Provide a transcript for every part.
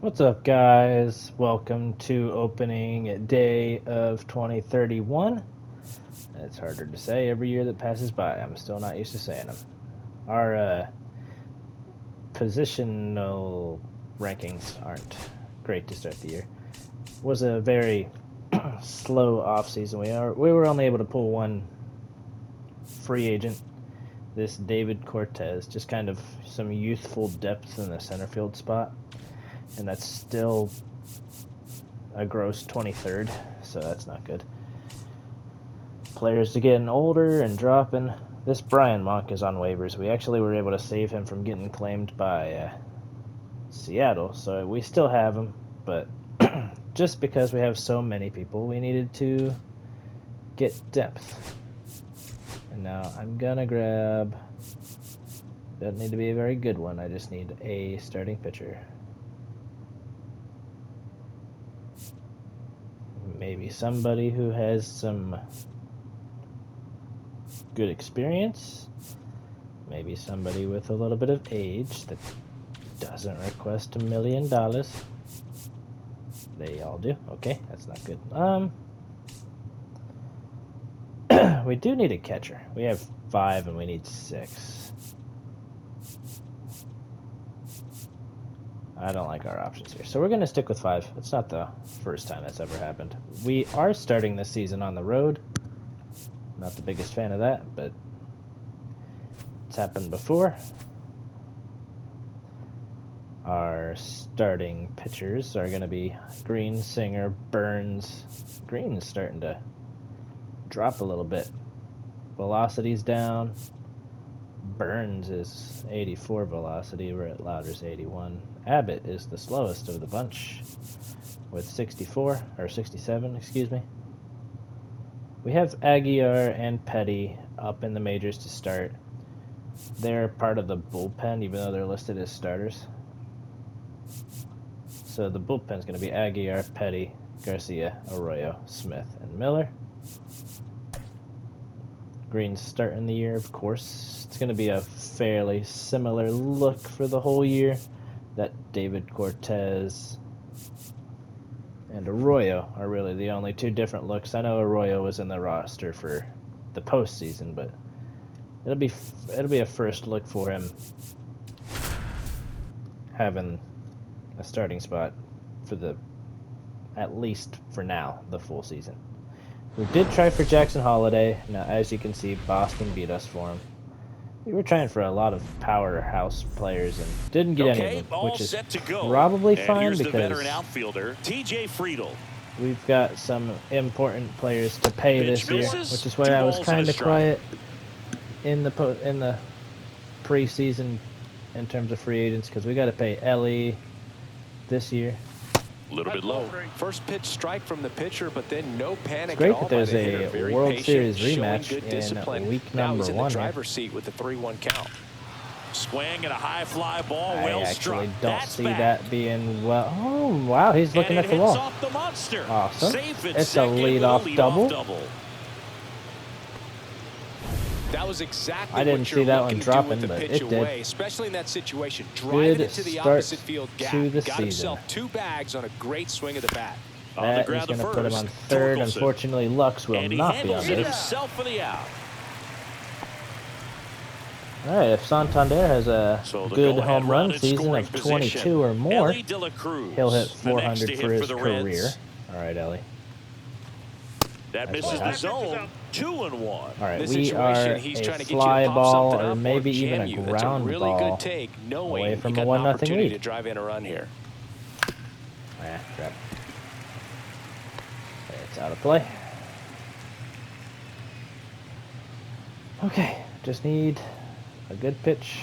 What's up, guys? Welcome to opening day of 2031. It's harder to say every year that passes by. I'm still not used to saying them. Our positional rankings aren't great to start the year. It was a very slow off season. We were only able to pull one free agent, this David Cortez, just kind of some youthful depth in the center field spot, and that's still a gross 23rd, so that's not good. Players are getting older and dropping. This Brian Monk is on waivers. We actually were able to save him from getting claimed by Seattle, so we still have him, but just because we have so many people, we needed to get depth. And now I'm gonna grab, doesn't need to be a very good one, I just need a starting pitcher. Maybe somebody who has some good experience. Maybe somebody with a little bit of age that doesn't request $1 million. They all do. Okay, that's not good. We do need a catcher. We have 5 and we need 6. I don't like our options here. So we're going to stick with 5. It's not the first time that's ever happened. We are starting this season on the road. Not the biggest fan of that, but it's happened before. Our starting pitchers are going to be Green, Singer, Burns. Green's starting to drop a little bit. Velocity's down. Burns is 84 velocity. We're at Lauder's 81. Abbott is the slowest of the bunch with 64, or 67, excuse me. We have Aguiar and Petty up in the majors to start. They're part of the bullpen, even though they're listed as starters. So the bullpen's going to be Aguiar, Petty, Garcia, Arroyo, Smith, and Miller. Green's starting the year, of course. It's going to be a fairly similar look for the whole year. That David Cortez and Arroyo are really the only 2 different looks. I know Arroyo was in the roster for the postseason, but it'll be a first look for him having a starting spot for at least for now, the full season. We did try for Jackson Holiday. Now, as you can see, Boston beat us for him. We were trying for a lot of powerhouse players and didn't get any of them, which is probably fine because veteran outfielder TJ Friedel. We've got some important players to pay this year, which is why I was kind of quiet in the preseason in terms of free agents, because we got to pay Ellie this year. A little bit low. First pitch strike from the pitcher, but then no panic. It's great that there's a World Series rematch in week number 1. Driver's seat with the 3-1 count. Swing and a high fly ball. I actually don't see that being well. Oh wow, he's looking at the wall. Awesome. It's a leadoff double. That was exactly I didn't see that one dropping, but it did. Especially in that situation. Driving it to the opposite field gap. To the got season. himself 2 bags on a great swing of the bat. That is going to put him on third. Unfortunately, Lux will not be on base. Himself for the out. All right, if Santander has a good home run season of 22 or more, he'll hit 400 for his career. All right, Ellie. That misses the zone. 2-1. All right, we are a fly ball or maybe even a ground ball away from a 1-0 lead. To drive in a run here. Crap. It's out of play. Okay, just need a good pitch.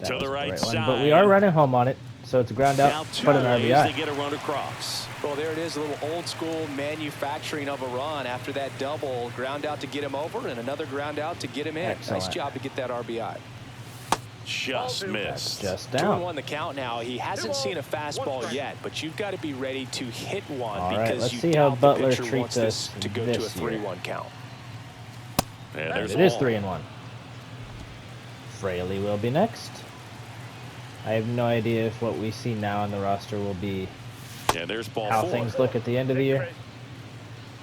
To the right side. But we are running home on it, so it's a ground out, but an RBI. They get a run across. Well, there it is, a little old school manufacturing of a run after that double. Ground out to get him over and another ground out to get him in. Excellent. Nice job to get that RBI. Just missed. Just down. 2-1 the count now. He hasn't seen a fastball yet, but you've got to be ready to hit one. All right, because let's you see how doubt Butler the pitcher treats wants us to go to a 3-1 count. And it is 3-1. Fraley will be next. I have no idea if what we see now on the roster will be And there's ball how 4. things look at the end of the year.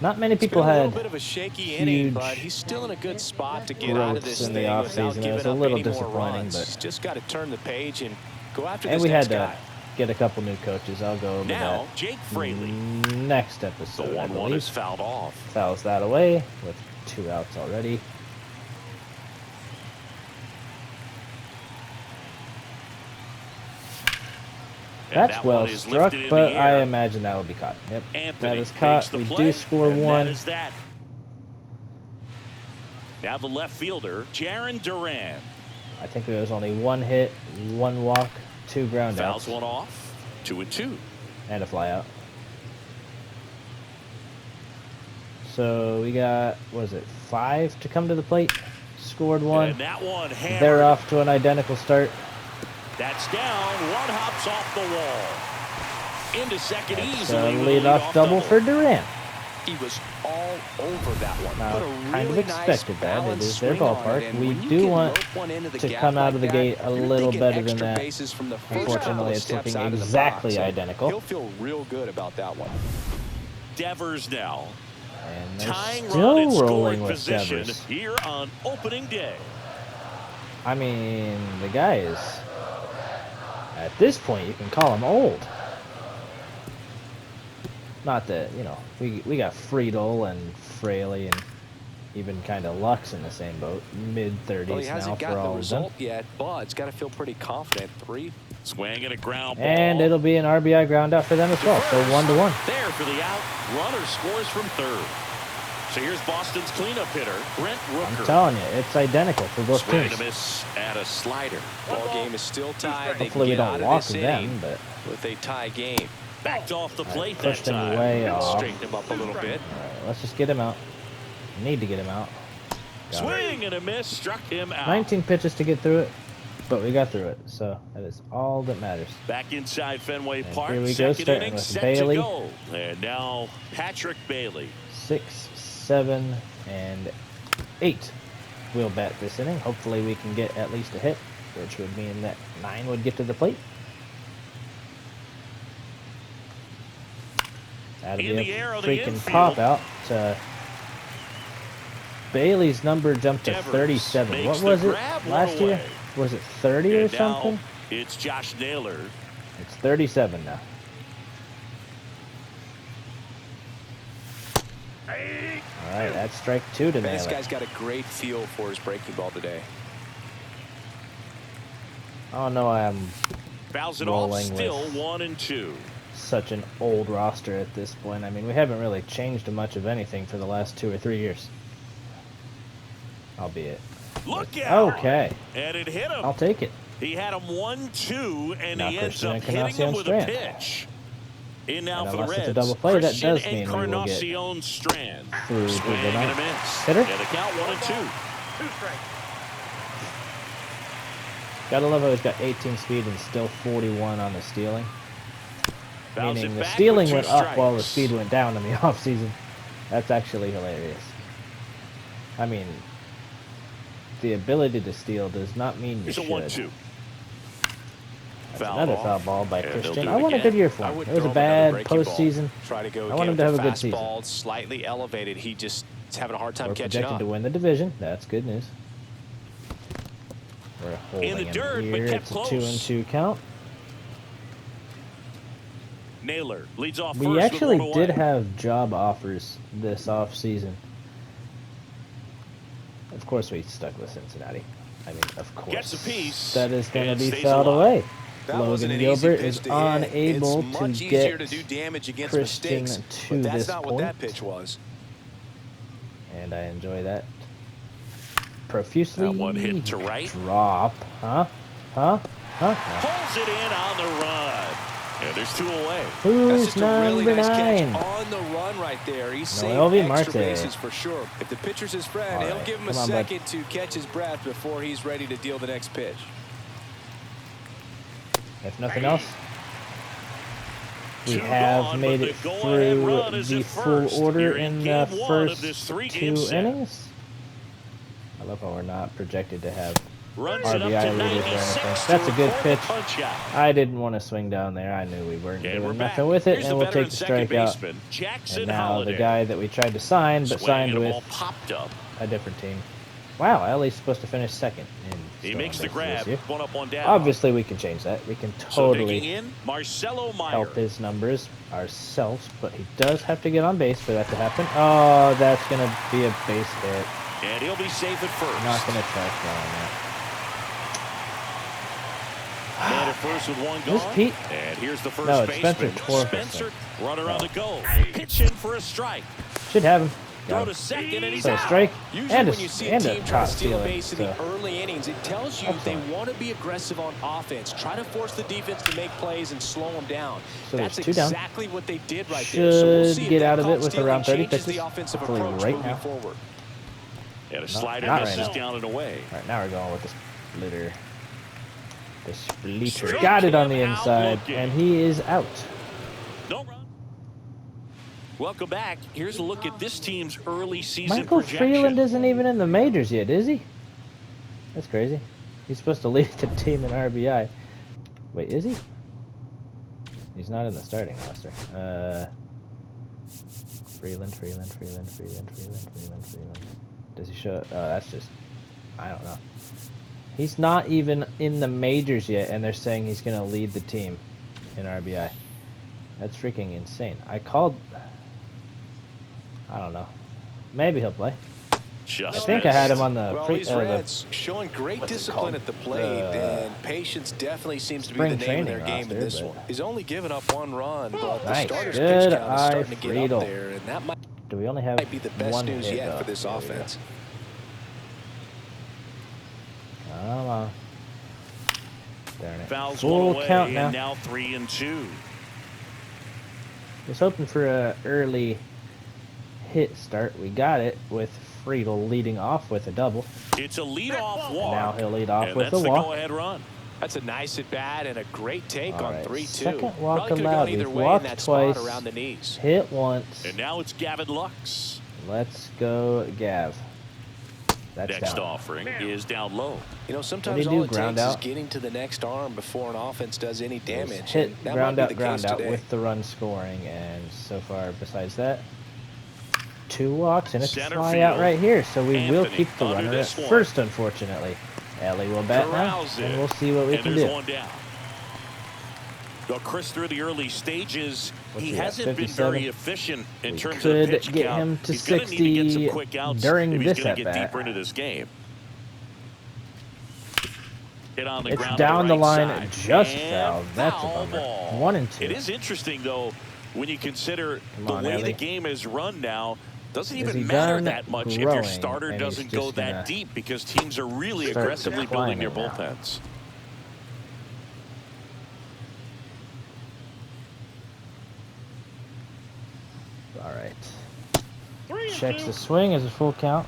Not many It's been people a little had bit of a shaky inning, but huge he's still in a good spot to get out of growths this in the thing without offseason. It giving was a up little any more disappointing, runs. but He's just got to turn the page and go after and this we had next to guy. get a couple new coaches. I'll go over Now, that Jake Fraley. next The episode. I 1-1 believe. is fouled off. Fouls that away with 2 outs already. And That's that well one is struck, lifted in but the I air. imagine that will be caught. Yep, Anthony that is makes caught. the We play, do score and 1. That is that. Now the left fielder, Jarren Duran. I think there was only 1 hit, 1 walk, 2 ground outs, Fouls one off. 2-2. and a fly out. So we got, what is it, 5 to come to the plate? Scored 1. And that one hammered. They're off to an identical start. That's down. 1 hops off the wall. Into second That's easily. a with a leadoff double for Duran. He was all over that one. Now, Put a kind of really nice expected that. It balanced is their swing on ballpark. it, and We when you do can want rope one into the to gap come out like of the that, gate a you're little thinking better than extra that. bases from the first couple Unfortunately, of it's steps looking out of the exactly box, and identical. He'll feel real good about that one. Devers now. And they're Tying run in still rolling scoring with position Devers. here on opening day. I mean, the guy is, at this point, you can call him old. Not that, you know, we got Friedel and Fraley and even kind of Lux in the same boat. Mid-30s Well, he now hasn't for gotten the all of them. result yet, but he's got to feel pretty confident. 3. Swing and a ground ball. And it'll be an RBI ground out for them as well. So 1-1. There for the out. Runner scores from third. So here's Boston's cleanup hitter, Brent Rooker. I'm telling you, it's identical for both Swing teams. and a miss at a slider. Ball game is still tied. They Hopefully we get don't out of walk this them, inning but with a tie game. Backed off the plate that pushed him time. way off. Straighten him up a little bit. all right, let's just get him out. Need to get him out. Got it. Swing and a miss, struck him out. 19 pitches to get through it, but we got through it, so that is all that matters. Back inside Fenway And Park. here we go, Second starting inning with set Bailey. to go. And now Patrick Bailey. 6, 7, and 8. We'll bat this inning. Hopefully we can get at least a hit, which would mean that 9 would get to the plate. That'll In be the a air on the freaking infield. pop out. Bailey's number jumped to Devers 37. makes What the was it grab, one last year? away. Was it 30 or And now something? it's Josh Naylor. It's 37 now. All right, that's strike 2 to This Naylor. guy's got a great feel for his breaking ball today. Oh no, I'm Fouls it off, Rolling still with- 1-2. such an old roster at this point. I mean, we haven't really changed much of anything for the last 2 or 3 years. Albeit. Look out! Okay, And it hit him. I'll take it. He had him 1-2, and Now he ends Christian up hitting him with Encarnacion-Strand. a pitch. In now And for the unless it's a Reds, double play, that Christian does mean we will get Encarnacion-Strand. through to Swing the and a ninth. miss. Hitter? And the count 1-2. Gotta love how he's got 18 speed and still 41 on the stealing. Fouls Meaning it the back stealing with went two up while the strikes. speed went down in the offseason. That's actually hilarious. I mean, the ability to steal does not mean you Here's a should. 1-2. That's Foul another off. foul ball by And they'll Christian. do I it want a again. good year for I him. would It was a throw him bad another breaking postseason. ball. Try to go I want again him to with have a good season. fastball slightly elevated. He just is having a hard time We're catching projected up. to win the division. That's good news. We're holding the him dirt, but here. kept It's a close. 2-2 count. Naylor leads off We first actually with one did away. have job offers this offseason. Of course, we stuck with Cincinnati. I mean, of course. Gets a piece That is going to and be stays fouled alive. away. That wasn't Logan an easy Gilbert pitch is to hit. unable It's much to easier get to do damage against Christian mistakes, to but that's this not what that pitch was. And I enjoy that profusely. That one hit to right. Drop. Huh? Huh? Huh? Pulls it in on the run. And there's 2 away. That's Who's just a really number nice 9? catch on the run right there. He's Noel saving Marte. extra bases for sure. If the pitcher's his friend, All he'll right, give him a come on, bud. second to catch his breath before he's ready to deal the next pitch. If nothing else, we Two have gone, made but it the go-ahead through run is the at full first. order You're in in the game one of first this 2 3-game set. innings. I love how we're not projected to have Runs it up RBI to leaders or 96 anything. to That's a good record pitch. the punch out. I didn't want to swing down there. I knew we weren't And we're doing back. nothing with it, Here's and the we'll veteran take the second strikeout. baseman, Jackson And now Holiday. the guy that we tried to sign, but Swing signed and a with ball popped up. a different team. Wow, Ellie's supposed to finish second in He stolen makes the bases grab. this year. One up, one down. Obviously, we can change that. We can So digging totally in, Marcelo Meyer. help his numbers ourselves, but he does have to get on base for that to happen. Oh, that's going to be a base hit. And he'll be safe at first. Not going to try throwing that. Man at first with one Is this gone. Pete? And here's the first No, it's baseman. Spencer Torkelson. Spencer, runner on Oh. the go. Pitching for a strike. Should have him. Throw Got to him. second, and he's So a out. strike Usually and when you see a and team a try top to steal a stealing. base in the So early innings, it tells you they excellent. want to be aggressive on offense. Try to force the defense to make plays and slow them down. So That's there's two down. exactly what they did right there. So we'll Should see if get that out of it caught with stealing around 30 changes pitches. the offensive Hopefully approach right moving now. forward. And a slider not misses right now. down and away. All right, now we're going with the splitter. The splitter. Struck Got it on the him out inside, looking. and he is out. No run. Welcome back. Here's a look at this team's early season Michael projection. Freeland isn't even in the majors yet, is he? That's crazy. He's supposed to lead the team in RBI. Wait, is he? He's not in the starting roster. Freeland. Does he show? Oh, that's just. I don't know. He's not even in the majors yet, and they're saying he's going to lead the team in RBI. That's freaking insane. I don't know. Maybe he'll play. Just I think I had him on the Well, these Reds showing great what's it discipline called? at the plate, and patience definitely seems to be spring the name of their training game in roster, this but- one. He's only given up one run, but the Nice. starter's Good pitch count is eye, starting to get Friedel. up there, and that might Do we only have be the best one news hit, yet though? for this There we go. offense. Come on. Darn it. fouls Full one away, count and now. now 3-2. Was hoping for a early hit start. We got it with Friedel leading off with a double. It's a leadoff And walk. now he'll lead off and with that's a the walk. go-ahead run. That's a nice at bat and a great take All on right, 3-2. second walk Probably could have allowed. gone either We've way in walked that spot twice. around the knees. Hit once. And now it's Gavin Lux. Let's go, Gav. That's Next down. offering is down low. You know, What sometimes do you all do, it ground takes is out? getting to the next arm before an offense does any damage. Just hit and that ground might out, be the case ground out today. with the run scoring, and so far, besides that, 2 walks and a Center fly out field. right here. So we will Anthony keep the under runner at this one. first, unfortunately. Ellie will bat now, Corrals and it. we'll see what we and can there's do. one down. Well, Chris, through the early stages, What's he he at, hasn't been 57? very efficient in We terms of could the pitch get count. him to He's going to need to get 60 some quick outs during if he's this going to get at-bat. deeper into this game. Hit on the It's ground down to the right line, side. just And fouled. That's a foul bummer. ball. 1 and 2. It is interesting, though, when you consider Come the on, way Ellie. the game is run now. Doesn't Is even he matter done that much if growing your starter and he's doesn't go just that gonna deep because teams are really start aggressively building their declining now? bullpens. All right. Checks the swing as a full count.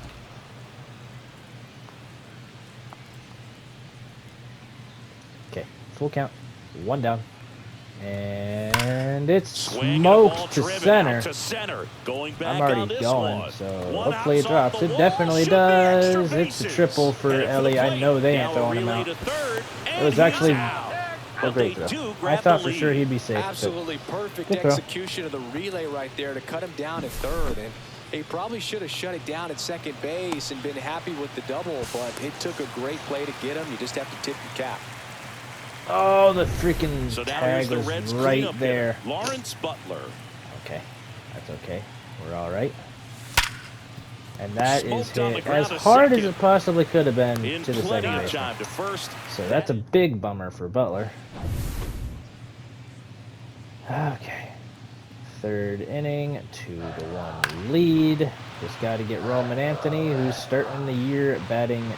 Okay, full count. 1 down. And it's Swing and a ball smoked to driven center. out to center. Going back I'm on already this going, one. so One hopefully it out's off drops. the It wall. definitely Should be extra does. It's a bases. triple for Headed the Ellie. I plate. know they ain't Now throwing him relay out. to third, It and was he's actually out. a But great they throw. do I grab thought the for sure lead. he'd be safe. but Absolutely perfect good throw. execution of the relay right there to cut him down at third. And he probably should have shut it down at second base and been happy with the double, but it took a great play to get him. You just have to tip your cap. Oh, the freaking So now here's tag the was Reds right cleanup there. hitter, Lawrence Butler. Okay, that's okay. We're all right. And that is Smoked on the hit ground as to hard as second. it possibly could have been In to the plenty second of baseman. time to first. So that's a big bummer for Butler. Okay. 3rd inning, 2-1 lead. Just got to get Roman Anthony, who's starting the year batting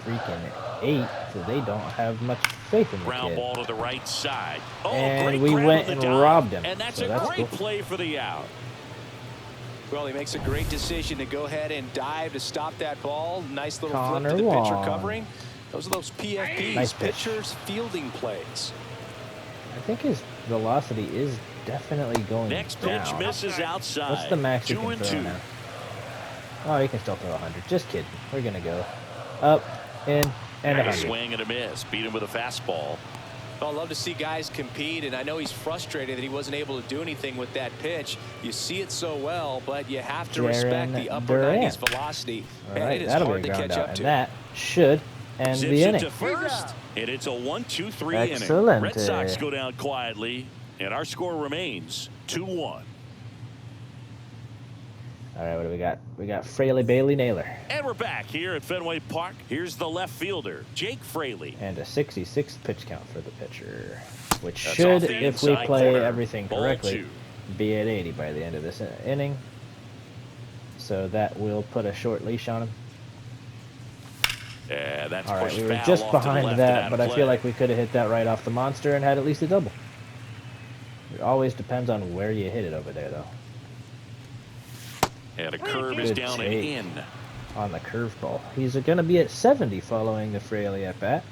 freaking 8, so they don't have much faith in the Ground kid. ball to the right side. Oh, And great we grab went of the and dive. robbed him. And that's So a that's great cool. play for the out. Well, he makes a great decision to go ahead and dive to stop that ball. Nice little Connor flip to the pitcher Wong. covering. Those are those PFPs, Nice pitch. pitchers fielding plays. I think his velocity is definitely going Next down. pitch misses outside. What's the max he 2 can and throw 2. now? Oh, he can still throw 100. Just kidding. We're going to go up, in, And A 100. swing and a miss. Beat him with a fastball. Well, I love to see guys compete, and I know he's frustrated that he wasn't able to do anything with that pitch. You see it so well, but you have to respect the upper 90s velocity. All Man, right, it is that'll hard be a to ground catch out, up and to. that should end Zips the it inning. to first, and it's a 1-2-3 inning. Excellent. Red Sox go down quietly, and our score remains 2-1. All right, what do we got? We got Fraley, Bailey, Naylor. And we're back here at Fenway Park. Here's the left fielder, Jake Fraley. And a 66 pitch count for the pitcher, which That's should, off the if we inside play corner. everything Ball correctly, 2. be at 80 by the end of this inning. So that will put a short leash on him. Yeah, that's All right, pushed we were foul just off to the behind left and that, out but of I play. feel like we could have hit that right off the monster and had at least a double. It always depends on where you hit it over there, though. And a curve is Good down and take in. on the curveball. He's going to be at 70 following the Fraley at bat,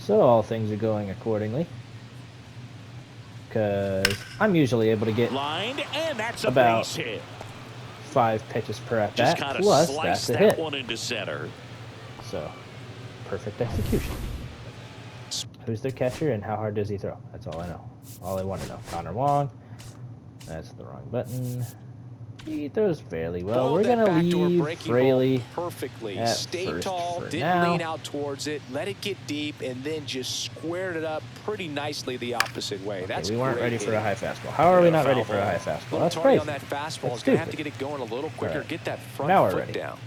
so all things are going accordingly. Because I'm usually able to get Lined, and that's a about base hit. 5 pitches per at Just bat, kind of plus sliced that's a that hit. one into center. So, perfect execution. Who's their catcher and how hard does he throw? That's all I know. All I want to know. Connor Wong. That's the wrong button. He throws fairly well. We're going to leave Fraley perfectly. at Stay first tall, for didn't now. lean out towards it, let it get deep, and then just squared it up pretty nicely the opposite way. Okay, That's we weren't great ready for a hitting. high fastball. How are we not ready for a high fastball? Little That's tardy crazy. on that fastball. That's Is going to have to stupid. get it going a little quicker. All right. Get that front Now we're foot ready. down.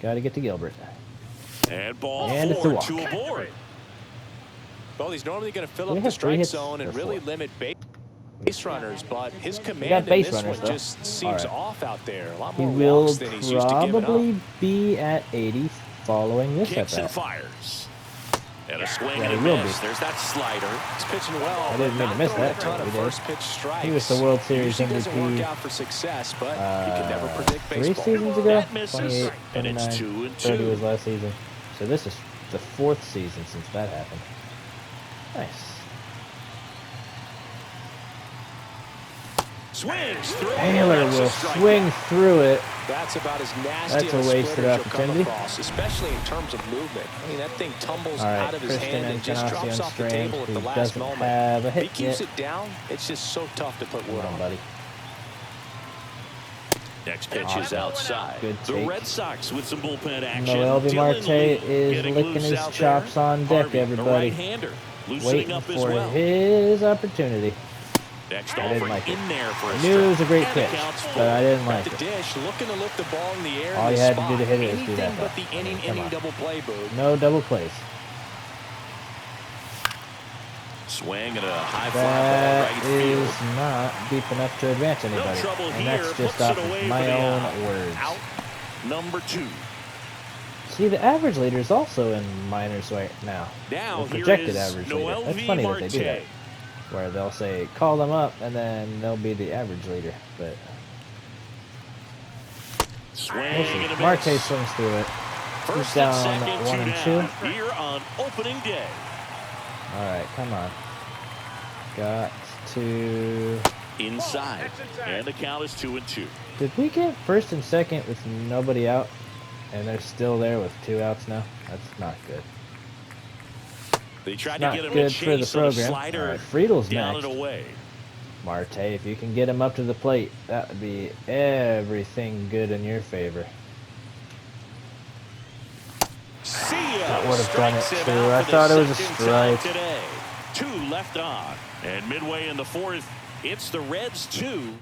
Got to get to Gilbert. And ball And it's a 4, walk. 2 aboard. Well, he's normally going to fill We up the have 3 strike hits zone and or really 4? limit base runners, but his got command in base this runners, one though. just seems All right. off out there. A lot He more will walks than he's used to giving probably up. be at 80 following this at Kicks and bat. fires. And a swing Yeah, and a he will miss. be. There's that slider. He's pitching well. I didn't mean to not miss throwing that, a ton but of he did. first pitch strikes. He was the World Series Usually doesn't MVP, work out for success, but you can never predict 3 baseball. seasons ago. That misses. 28, And it's 29, 2-2. 30 was last season. So this is the 4th season since that happened. Nice. Swings through. Taylor That's a will strikeout. swing through it. That's about as nasty That's a of wasted splitter as you'll come opportunity. across, especially in terms of movement. I mean, that thing tumbles All right, out of his Christian hand and just Encarnacion drops off the Strand, table at the who last doesn't moment. have a If he hit keeps yet. it down, it's just so tough to put wood Come on, on. buddy. Next pitch is outside. Good The take. Red Sox with some bullpen action. MLB Dylan Marte Lee is getting licking loose his out chops there. on deck, Harvey, everybody. The right-hander, loosening Waiting up as for well. his opportunity. Next I didn't offering like it. in there for a I knew it was a great strike. And pitch, it counts but I didn't At like the it. dish, looking to lift the ball in the air. All in you the had to spot. do to hit it is do Anything that, but though. the I mean, inning come on. double play, Boog. No double plays. Swing and a high fly ball That right is field. not deep enough to advance No anybody. trouble And here. that's just Puts off it away of for my the own out. words. Out number 2. See, the average leader is also in minors right now. Now The here projected is average leader. Noel That's V. funny that they do that. Marte. Where they'll say, call them up, and then they'll be the average leader. But Swing we'll see. and a Marte miss. swings through it. First He's down and second, 1 and 2. down here on opening day. All right, come on. Got to... Inside, and the count is 2-2. Did we get first and second with nobody out? And they're still there with 2 outs now? That's not good. They tried Not to get him good to for the chase on a program. slider All right, Friedel's down next. and away. Marte, if you can get him up to the plate, that would be everything good in your favor. See ya. That would have done it, Strikes him too. out I for thought the it was a second time strike. Today. 2 left on, and midway in the 4th, it's the Reds 2.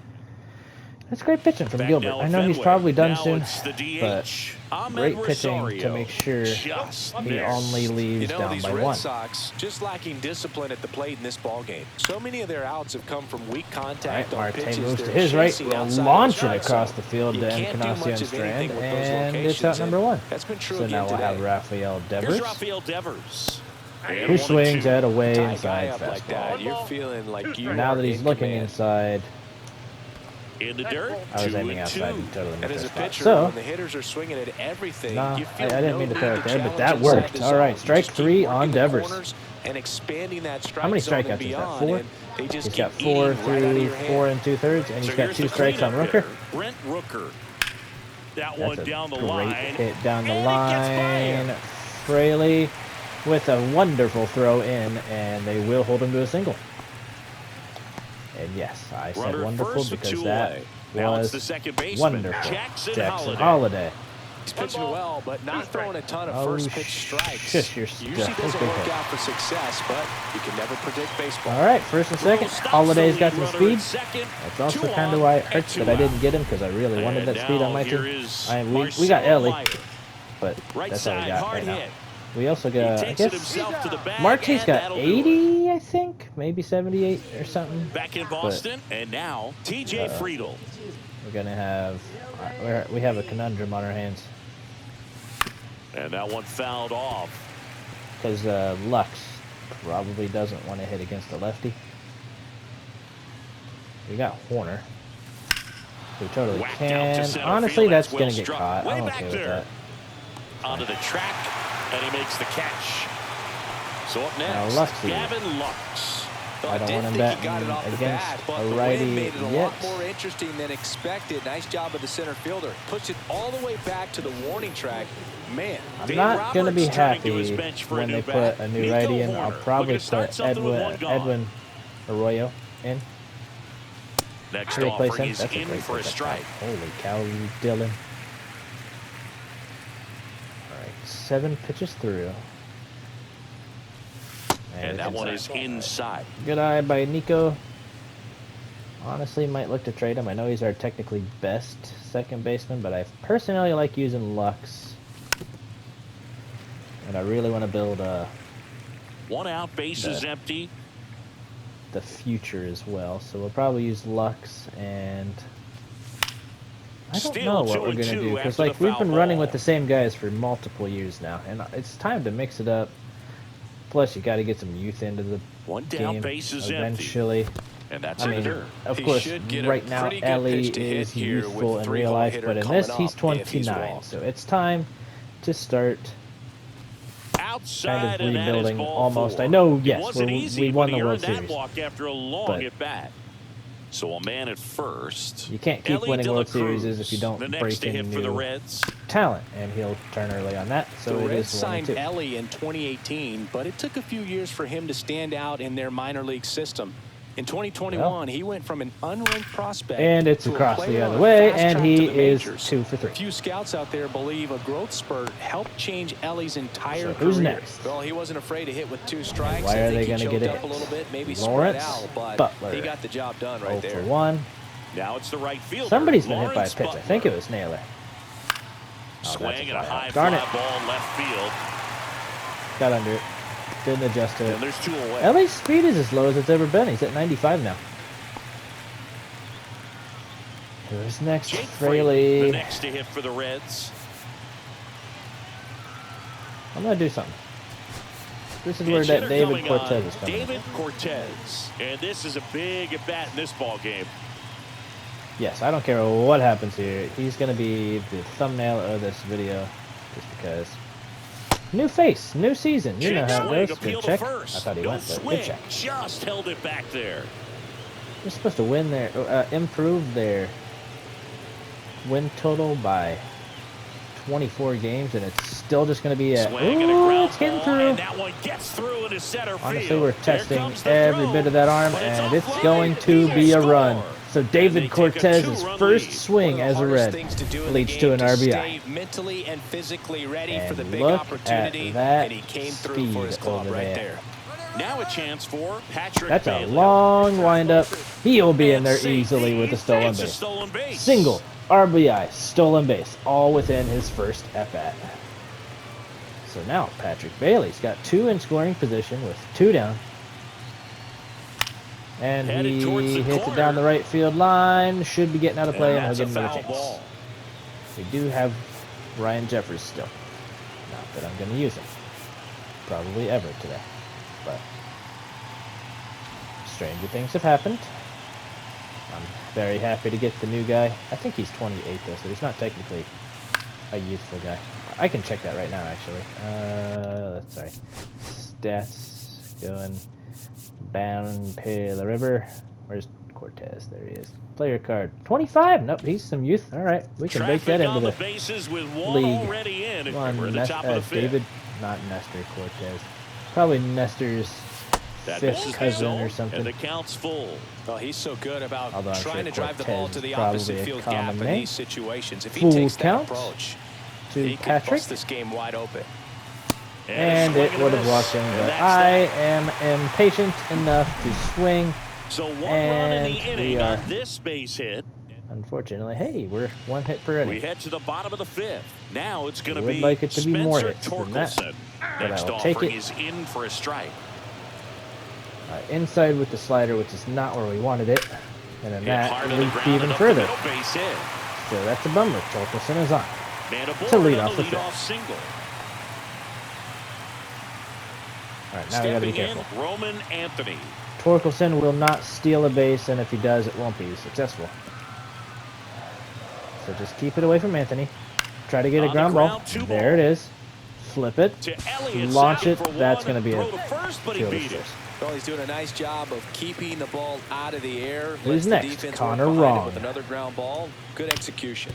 That's great pitching from Back Gilbert. now I at know he's Fenway. probably done Now soon, it's the DH. but Ahmed great pitching to Rosario. make sure Just he missed. only leaves You know, down these by Red 1. Sox just lacking discipline at the plate in this ball game. So many of their outs have come from weak contact All right, on Marte pitches. moves to they're his right, chasing outside of the launching strike across zone. the field You to can't do Encarnacion much of Strand, anything with those and it's locations, out number 1. That's been true So again now we'll today. have Rafael Here's Devers, Rafael Devers. And who 1-2. swings at a way Tie a guy inside up like that, fastball. you're feeling like you Now are that he's in looking command. inside, In the dirt, I was 2-2. aiming outside and totally And missed as a that spot. pitcher, So, when the hitters are swinging at everything, nah, you I feel didn't no mean to need throw it there, but challenge that inside worked. the All right, zone. strike Just keep 3 working on the Devers. corners and expanding that strike How many zone and strikeouts he's got? beyond, 4? and they just He's keep got 4 eating right out of through your hand. 4 2/3, and he's So got here's 2 the strikes on cleanup Rooker. hitter, Brent Rooker. That That's one a down the great line. hit down the And he gets by line. him. Fraley with a wonderful throw in, and they will hold him to a single. And yes, I said Runner wonderful first with because two that away. Now it's the was second baseman, wonderful. Jackson Jackson Holiday. Holiday. He's pitching well, but not throwing a ton of first pitch strikes. Shush your Usually stuff. doesn't Okay. work out for success, but you can never predict baseball. All right, first and second. Holiday's got some speed. That's also kind of why it hurts that I didn't get him, because I really wanted that speed on my team. We got Ellie, but that's all we got right now. We also got, I guess, Marty's got 80, I think, maybe 78 or something. Back in Boston, and now TJ Friedel. We're gonna have, we have a conundrum on our hands. And that one fouled off. Because Lux probably doesn't want to hit against a lefty. We got Horner, who totally can. Honestly, that's going to get caught. I'm okay with that. Onto the track, and he makes the catch. So up next, Gavin Lux. I don't want him batting against a righty made it a yet. lot more interesting than expected. Nice job of the center fielder. Pushed it all the way back to the warning track. Man, I'm not going to be happy when they put a new righty in. I'll probably put Edwin Arroyo in. Next replace offer him. is That's a in great for a strike. Holy cow, you Dylan. All right, 7 pitches through. And that one is inside. Good eye by Nico. Honestly, might look to trade him. I know he's our technically best second baseman, but I personally like using Lux. And I really want to build one out, bases empty. The future as well. So we'll probably use Lux, and I don't know what we're going to do. Because like we've been running with the same guys for multiple years now, and it's time to mix it up. Plus, you got to get some youth into the game eventually. And that's of course, right now Ellie is youthful in real life, but in this, he's 29. So it's time to start kind of rebuilding almost. I know, yes, we won the World Series. After a long at bat. So a man at first. You can't keep winning World Series if you don't break in new talent, and he'll turn early on that. So the Reds signed Ellie in 2018, but it took a few years for him to stand out in their minor league system. In 2021, he went from an unranked prospect, and it's across the other way, and he is 2 for 3. A few scouts out there believe a growth spurt helped change Ellie's entire career. Who's next? Well, he wasn't afraid to hit with 2 strikes. Why are they going to get it? Up a little bit, maybe Lawrence spread out, but Butler. he got the job done right there. 0 for 1. Now it's the right fielder. Somebody's been hit by a pitch. I think it was Naylor. Swing and a high fly ball left field. Got under it. Didn't adjust to it. And there's 2 away. Ellie's speed is as low as it's ever been. He's at 95 now. Who's next? Fraley. The next to hit for the Reds. I'm going to do something. This is where that David Cortez is coming. David Cortez. And this is a big at-bat in this ball game. Yes, I don't care what happens here. He's going to be the thumbnail of this video just because. New face, new season. You know how it goes. Good check. I thought he went, but good check. Just held it back there. You're supposed to win there, improve their win total by 24 games, and it's still just going to be a. Ooh, it's getting through. And that one gets through into center field. Honestly, we're testing every bit of that arm, and it's going to be a run. So David Cortez's first swing as a Red leads to an RBI. Mentally and physically ready and for the big look opportunity, at that and he came through for his club right there. Now a chance for Patrick That's Bailey. a long windup. He'll be in there easily with a stolen base. Single, RBI, stolen base, all within his first at-bat. So now Patrick Bailey's got 2 in scoring position with 2 down. And he hits it down the right field line. Should be getting out of play, and he'll get another chance. We do have Ryan Jeffers still. Not that I'm going to use him. Probably ever today. But stranger things have happened. I'm very happy to get the new guy. I think he's 28 though, so he's not technically a youthful guy. I can check that right now, actually. Sorry. Stats going down to the river. Where's Cortez? There he is. Player card 25. Nope, he's some youth. All right, we can bake that into the league. Come on, David not Nestor Cortez. Probably Nestor's fifth cousin or something. And the count's full. Well, he's so good about Although trying to drive the Cortez ball to the is opposite probably a field gap common in name. these situations. If he Full takes that count approach, to he could Patrick. bust this game wide open. And it would have walked in, but I am impatient enough to swing. So one run And in the inning on this base hit. Unfortunately, hey, we're one hit per inning. We head to the bottom of the fifth. Now it's going to be like it to be more Spencer hits than that, Torkelson. but Next I will take offering it. is in for a strike. Inside with the slider, which is not where we wanted it. And then Hit that hard to the leaked ground even and up further. the middle, base hit. So that's a bummer. Torkelson is on. Man aboard To lead on off the the leadoff fifth. single. All right, now we got to be Stepping careful. in, Roman Anthony. Torkelson will not steal a base, and if he does, it won't be successful. So just keep it away from Anthony. Try to get a On the ground ball. ground, 2 There it is. Flip it. To Elliott, Launch second it. for That's one. going to be Throw a to first, but he fielder's beat it. choice. Well, he's doing a nice job of keeping the ball out of the air. Who's Lets the next? defense Connor work behind it Wrong. with another ground ball. Good execution.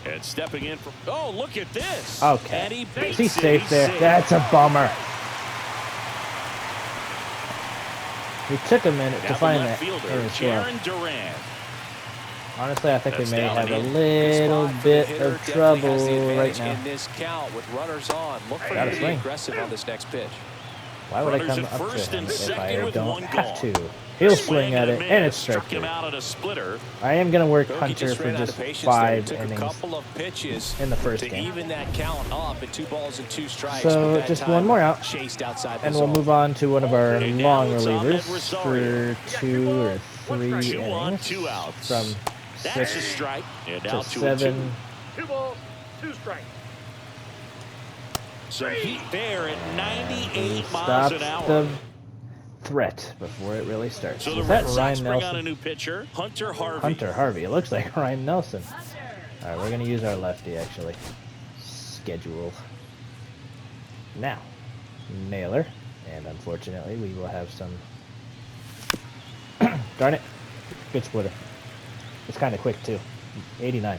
And stepping in for, oh, look at this. Okay. And he Is beats he it. safe He's there? safe. That's a bummer. He took a minute Now to the find left that fielder, in his glove. Jaron Duran. Honestly, I think we That's may down have a and in. little Spot for the bit hitter, of definitely trouble has the right advantage now. in this count with runners on. Look for Gotta him to be swing. aggressive on this next pitch. Why would I Runners come at up to first him and if second I with don't one have gone. to? He'll Swing swing at a it, miss. and it's Struck strike him three. out on a splitter. I am going to work Bogey Hunter just for ran out just of patience there. 5 Took innings. a couple of pitches in the first to game. even that count up at 2 balls and 2 strikes. So, but that just time one more out. Chased outside the And we'll zone. move on to one of our And now long it's Ahmed relievers Rosario. for 2 or 3 2 on, innings. 2 outs. From That's a 6 strike. And now to 2 and 2. 7. 2 balls, 2 strikes. Some heat there at 98 miles Stops an hour. the threat before it really starts. So the Is Red that Sox Ryan bring on a Nelson? new pitcher, Hunter Harvey. Hunter Harvey. It looks like Ryan Nelson. All right, we're going to use our lefty, actually. Schedule. Now, Naylor. And unfortunately, we will have some... Darn it. Good splitter. It's kind of quick, too. 89.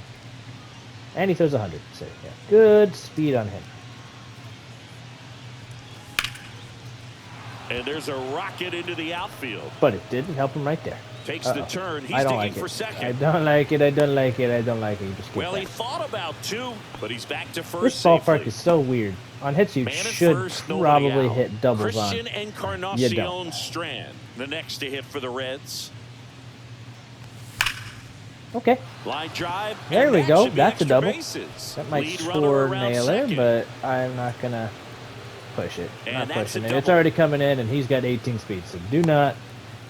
And he throws 100. So, yeah. Good speed on him. And there's a rocket into the outfield. But it didn't help him right there. Takes the turn. He's I don't digging like for it. second. I don't like it. I don't like it. I don't like it. You just get Well, back. he thought about 2, but he's back to first This ballpark safely. is so weird. On hits, you Man at should first, nobody probably out. hit doubles on. Christian You Encarnacion don't. Strand, the next to hit for the Reds. Okay, Line drive. there and we that go. should be That's a extra double. bases. That might Lead runner score around Naylor, second. but I'm not going to push it. And Not that's pushing a it. It's double. already coming in, and he's got 18 speed, so do not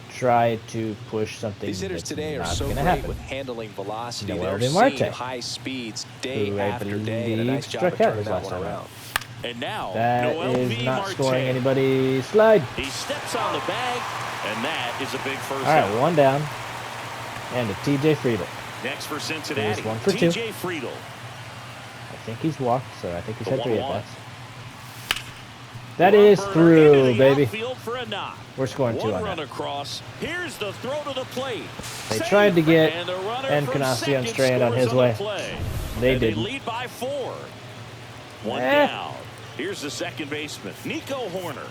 try to push something These hitters that's today are not so going to great happen. with handling velocity. Noel They're DeMarte, seeing high speeds day who I after day, and a nice job struck of out turning his that last one time around. out. And now, That Noel is V. not Marte. scoring anybody's slide. He steps on the bag, and that is a big first All right, out. 1 down. And a TJ Friedel. Next for Cincinnati, Here's 1 for 2. TJ Friedel. I think he's walked, so I think he's The had 3 1-1. at-bats. That One is burner through, into the baby. outfield for a knock. We're scoring 2 One on run that. across. Here's the throw to the plate. They Safe. tried to get And the runner Encarnacion from second Strand on scores his the way. play. They And didn't. They lead by 4. 1 Eh. down. Here's the second baseman, Nico Horner.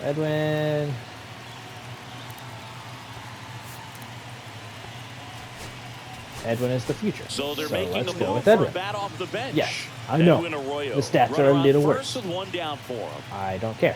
Edwin. Edwin is the future. So they're making let's the go move with for a Edwin. bat off the bench. Yes, I know. Edwin Arroyo. The stats Runner are a on little first worse. with 1 down for him. I don't care.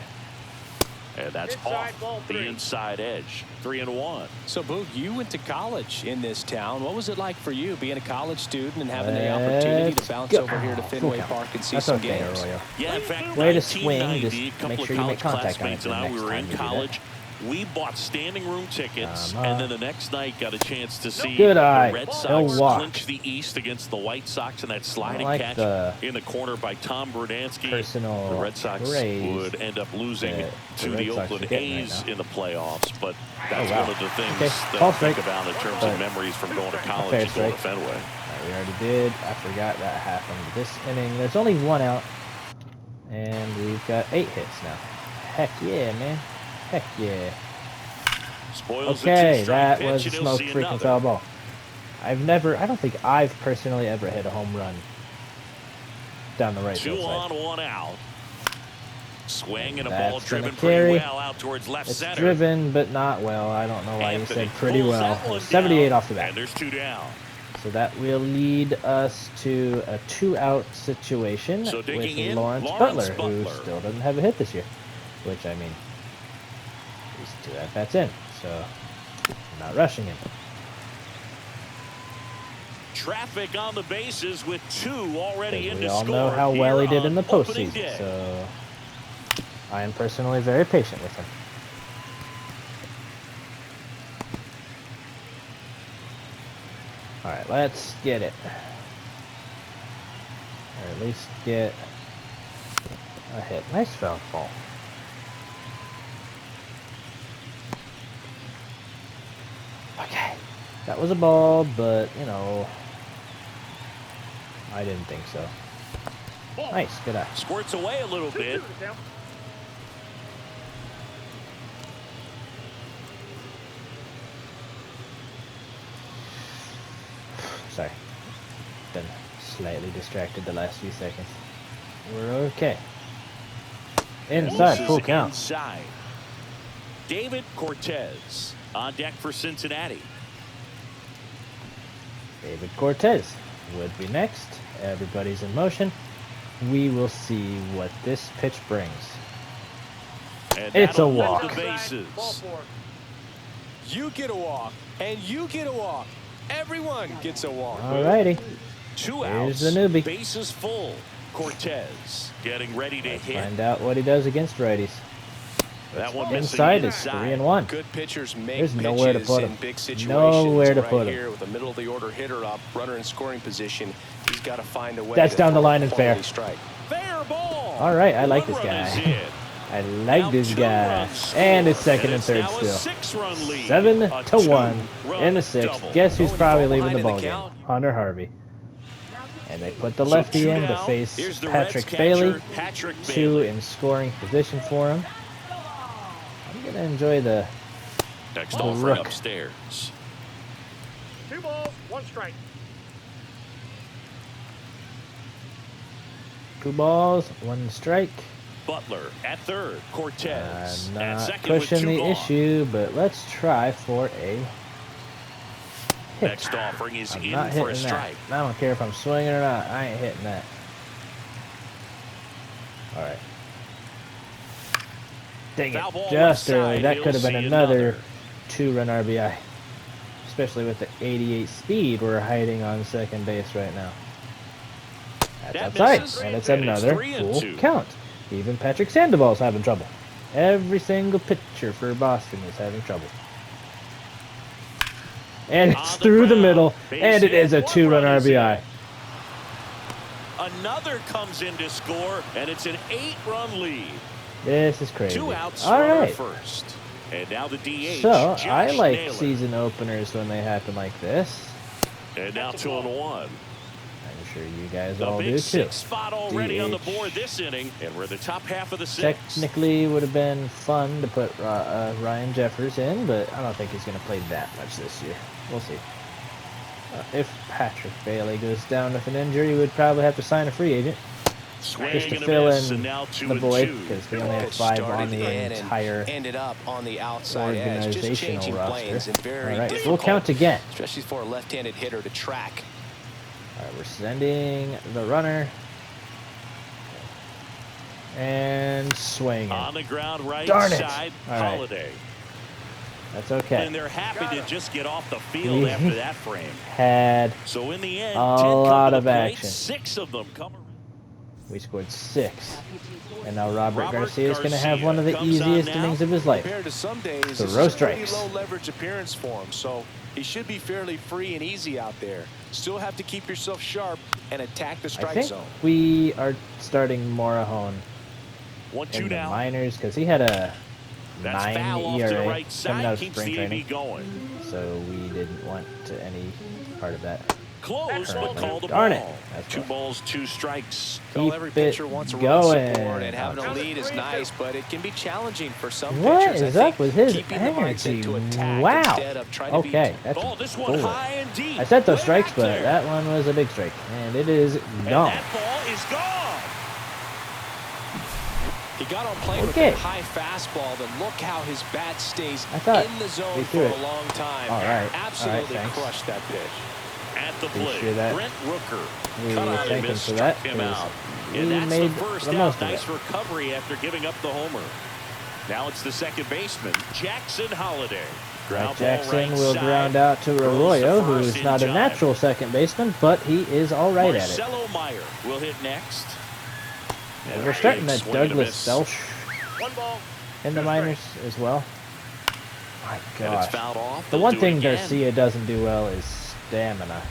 And that's Inside off ball the 3. inside edge. 3-1. So, Boog, you went to college in this town. What was it like for you being a college student and having the Let's opportunity to bounce go. over here to Fenway Full count. Park and see That's some okay, games? Arroyo. Yeah, in fact, Way to swing, 1990, just a couple make of sure you make college contact on it classmates the and I, we next were time in you do that. college. We bought standing room tickets, and then the next night got a chance to see Good eye. the Red They'll Sox walk. clinch the East against the White Sox in that sliding like catch the in the corner by Tom Brunansky. personal The Red Sox praise would end up losing that to the Red the Sox Oakland are getting right A's now. in the playoffs, but that's wow. one of the things Okay, that ball I think strike. about in terms But of memories from going to college fair and going to strike. Fenway. We already did. I forgot that happened this inning. There's only 1 out. And we've got 8 hits now. Heck yeah, man. Heck yeah. Spoils the Okay, two-strike that was pitch, a and he'll smoke see freaking another. foul ball. I don't think I've personally ever hit a home run down the right 2 field side. on, 1 out. Swing and a That's ball driven gonna pretty carry. well out towards left It's center. driven, but not well. I don't know why you Anthony said pretty pulls well. that one 78 down, off the bat. and there's 2 down. So that will lead us to a 2-out situation So with digging in, Lawrence Butler, who still doesn't have a hit this year. Which, I mean, he's 2 at-bats in, so I'm not rushing him. Traffic on the bases with 2 already in We to all score know how well he here did in the on opening postseason, day. so I am personally very patient with him. All right, let's get it. Or at least get a hit. Nice foul ball. Okay. That was a ball, but, you know, I didn't think so. Nice, good eye. Squirts away a little bit. Sorry. Been slightly distracted the last few seconds. We're okay. Inside, full count. Inside. David Cortez on deck for Cincinnati. David Cortez would be next. Everybody's in motion. We will see what this pitch brings. And It's a that'll let walk. the bases. You get a walk, and you get a walk. Everyone gets a walk. Alrighty. 2 Here's outs. the newbie. Bases full. Cortez getting ready to hit. Find out what he does against righties. That one Inside missing is 3-1. Good pitchers make There's nowhere to pitches put in him. big situations. Nowhere to right put him. here with a middle of the order hitter up, runner in scoring position. He's got to find a way. That's to down the throw a line and fair. quality strike. Fair ball. Alright, I like this One run guy. is in. I like Now this 2 guy. runs And it's scored. second and third it's now still. a 6-run lead. 7-1 2-run in the 6th. double. Guess who's Going probably ball leaving the behind in the ballgame? count. Hunter Harvey. And they put the So lefty 2 in to down. face Here's the Patrick Reds Bailey. catcher, Patrick 2 Bailey. in scoring position for him. I'm going to enjoy the Next the offering rook. upstairs. 2 balls, 1 strike. 2 balls, 1 strike. Butler at third. Cortez I'm at not second with pushing 2 the gone. issue, but let's try for a hit. Next offering is I'm in not for a hitting that. strike. I don't care if I'm swinging or not. I ain't hitting that. All right. Dang Foul it. ball Just left early. side. That He'll could have been see another another. 2-run RBI. Especially with the 88 speed we're hiding on second base right now. That's That outside. misses. And it's And it's another 3-2. full count. Even Patrick Sandoval's having trouble. Every single pitcher for Boston is having trouble. And it's On the through the ground. middle. Base And it hit. is a 1 2-run run is in. RBI. Another comes in to score, and it's an 8-run lead. This is crazy. 2 outs. All runner right. first. And now the DH. So, Josh I like Naylor. season openers when they happen like this. And now 2-1. I'm sure you guys The all big do too. 6 spot already on the DH. board this inning, and we're the top half of the 6. Technically, would have been fun to put Ryan Jeffers in, but I don't think he's going to play that much this year. We'll see. If Patrick Bailey goes down with an injury, we'd probably have to sign a free agent Swing just to and a fill miss, in and now 2 the and void 2. because we only have Pitch 5 started on the in and entire ended up on the outside edge, just organizational changing planes roster. and very All right, full difficult, count again. especially for a left-handed hitter to track. All right, we're sending the runner. And swinging. On the ground right Darn it. side, All right. Holiday. That's okay. And they're happy to just get off the field We after that frame. had So in the end, a 10 come lot to the of plate, action. 6 of them come around. We scored 6. And now Robert Robert Garcia is going to have Garcia one of the comes on easiest now. innings of his life. Compared to some days, So this row is a pretty strikes. low leverage appearance for him, so he should be fairly free and easy out there. Still have to keep yourself sharp and attack the I strike think zone. we are starting Morahone 1-2 in the down. minors because he had a That's 9 foul off to ERA the right coming out side, of keeps spring the training. AB going. So we didn't want to any part of that. Close, but Currently. call the Darn ball. it. That's 2 fine. balls, 2 strikes. Well, every Keep pitcher it wants a run going. support, and having a Okay. lead is nice, but it can be challenging for some What pitchers. is I think up with his keeping the mindset energy? to attack Wow. instead of trying to be Okay, that's Ball, this one forward. high and deep. I said those Way strikes, back but there. that one was a big strike. And it is And gone. that ball is gone. He got on plane with a high fastball, then look how his bat stays in the zone for a long time. All right. Absolutely crushed that pitch. At the Appreciate plate, that. Brent Rooker We cut out thank and him missed, for that. struck him out. He And that's made the first the out. most of Nice it. recovery after giving up the homer. Now it's the second baseman, Jackson Holiday. Ground ball Jackson right will side. ground out to Arroyo, who first is in not a time. natural second baseman, but he is all right at it. Marcelo Meyer will hit next. And We're starting big that swing and a Douglas miss. Selch One ball. in the minors as well. My And it's gosh. fouled off. The They'll one do it thing again. Garcia doesn't do well is stamina,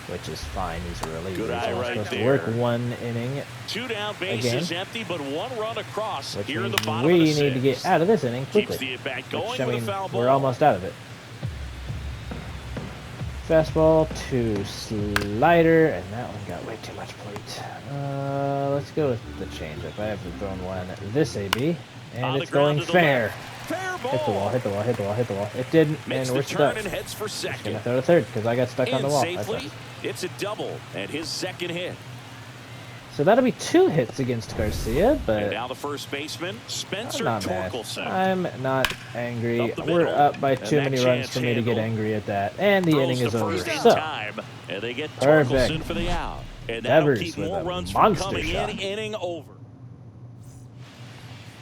which is fine. He's a reliever. Good He's eye only right supposed there. to work one inning, Two down, bases again. empty, but one run across which here in the means bottom we of the need to get sixth. out of this inning Keeps quickly. the at-bat going Which, I with mean, a foul ball. we're almost out of it. Fastball to slider, and that one got way too much plate. Let's go with the changeup. I have thrown one this AB, On and the it's ground going to the fair. left. Fair ball. Hit the wall, hit the wall, hit the wall, hit the wall. It didn't, Makes and the we're turn stuck. and heads for Just gonna second. throw to third because I got stuck on the In wall. safely. It's a double and his second hit. So that'll be 2 hits against Garcia, And but now the first baseman, Spencer not bad. Torkelson. I'm not angry. Up the We're middle, up by and too that many runs chance for me to get handled. angry at that. And the Throws inning is to over. first in So, time, and they get Perfect. Torkelson for the out. And that'll Devers keep with more a runs from monster coming shot. in, inning over.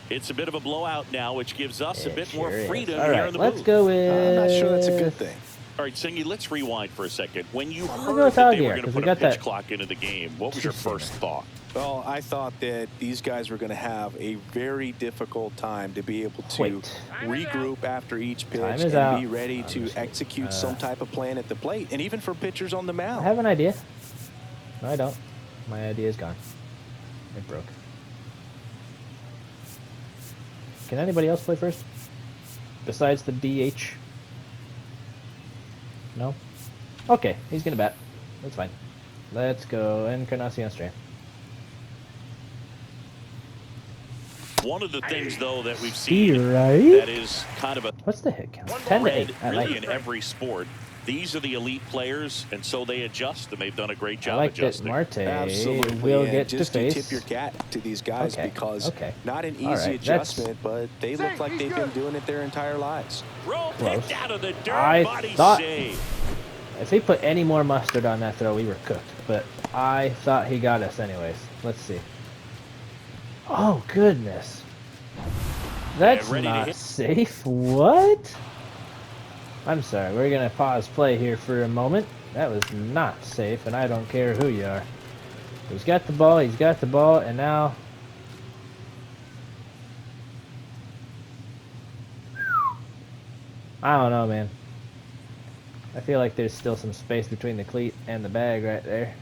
It's a bit of a blowout now, which gives us a it bit sure more is. freedom All here right, in the let's booth. go with... I'm not sure that's a good thing. All right, Singy, let's rewind for a second. When you gonna heard go with that they Aguirre, were going to 'cause put we a got pitch that clock into the game, what was your two-seamer. first thought? Well, I thought that these guys were going to have a very difficult time to be able to Wait. regroup after each pitch Time is and out. be ready to execute some type of plan at the plate, and even for pitchers on the I mound. have an idea. No, I don't. My idea is gone. It broke. Can anybody else play first? Besides the DH? No? Okay, he's gonna bat. That's fine. Let's go Encarnacion Strand. One of the things, though, that we've See, seen right? that is kind of a What's the hit count? 10 to 8. I like really it. in every sport. These are the elite players, and so they adjust, and they've done a great I job like that adjusting. Marte Absolutely. will and get to just face. tip your cap to these guys Okay, because okay. not an easy All right, adjustment, but they look like they've been doing it their entire lives. Throw Close. picked out of the dirt, I body thought- save. If he put any more mustard on that throw, we were cooked. But I thought he got us anyways. Let's see. Oh, goodness. That's ready to not hit. safe. What? I'm sorry. We're going to pause play here for a moment. That was not safe, and I don't care who you are. He's got the ball. He's got the ball, and now... I don't know, man. I feel like there's still some space between the cleat and the bag right there.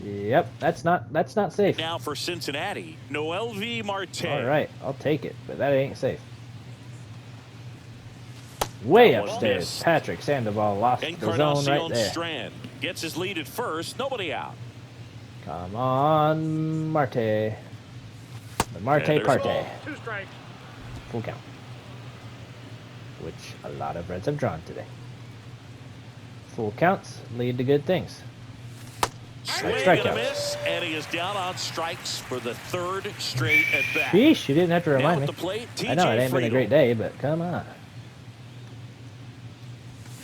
Yep, that's not safe. Now for Cincinnati, Noelvi Marte. All right, I'll take it, but that ain't safe. Way That one upstairs, missed. Patrick Sandoval lost the zone right Encarnacion there. Strand gets his lead at first. Nobody out. Come on, Marte. The Marte there's Parte. ball. 2 strikes. Full count. Which a lot of Reds have drawn today. Full counts lead to good things. Swing and a strikeouts. miss, and he is down on strikes for the third straight at bat. Sheesh, you didn't have to Now remind at me. the plate, I know it ain't been a great Friedel. day, but come on.